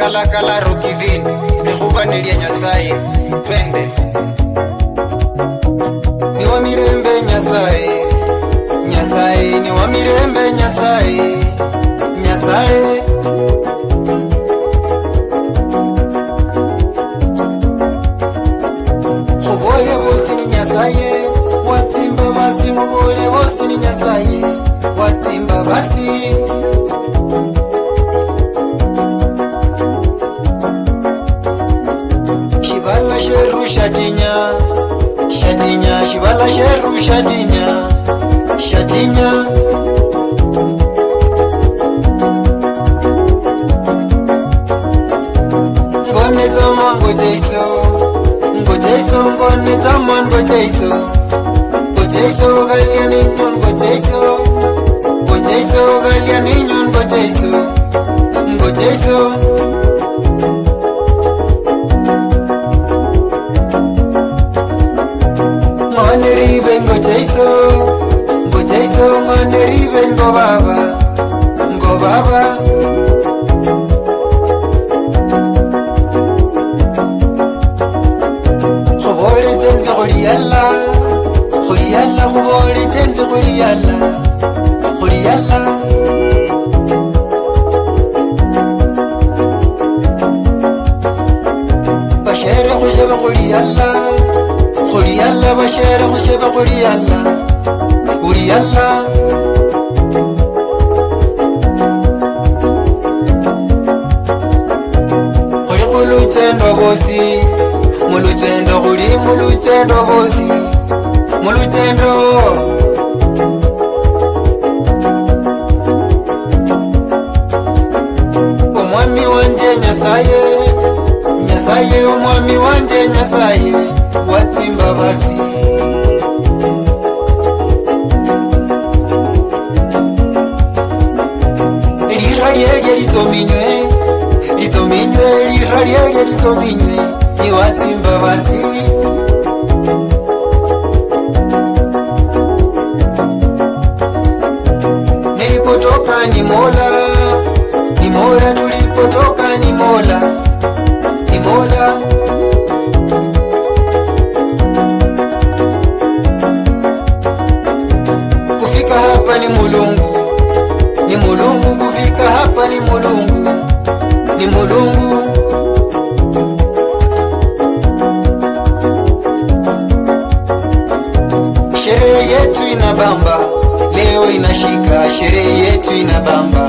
kala kala rokivini Nikuba nilia nyasaye Twende Ni wa mirembe nyasaye Nyasaye ni wa mirembe nyasaye Nyasaye Khubole bosi ni nyasaye Watsimba basi khubole bosi ni nyasaye Watsimba basi Shibala sheru shatinya Shatinya Shibala sheru shatinya Shatinya Ngone zama ngojeiso Ngojeiso ngone zama ngojeiso Ngojeiso galia ninyon ngojeiso Ngojeiso galia ninyon ngojeiso Ngojeiso Ngone ribe ngojeiso Ngojeiso ngone ribe ngobaba Ngobaba Khubole tenze khuliyalla Khuliyalla khubole tenze khuliyalla Khuliyalla Bashere khusheba khuliyalla Khuliyalla bashere khusheba khuliyalla Khuliyalla Khuli khulutendo bosi Mulutendo khuli mulutendo bosi Mulutendo Omwami wanje nyasaye Nyasaye omwami wanje nyasaye Watsimba basi Lira lyelye lizominywe Lizominywe lira lyelye lizominywe Ni watsimba basi Nilipotoka ni Mola Ni Mola tulipotoka ni Mola Ni Mola Kufika hapa ni Mulungu Ni Mulungu kufika hapa ni Mulungu Ni Mulungu Sherehe yetu inabamba Leo inashika sherehe yetu inabamba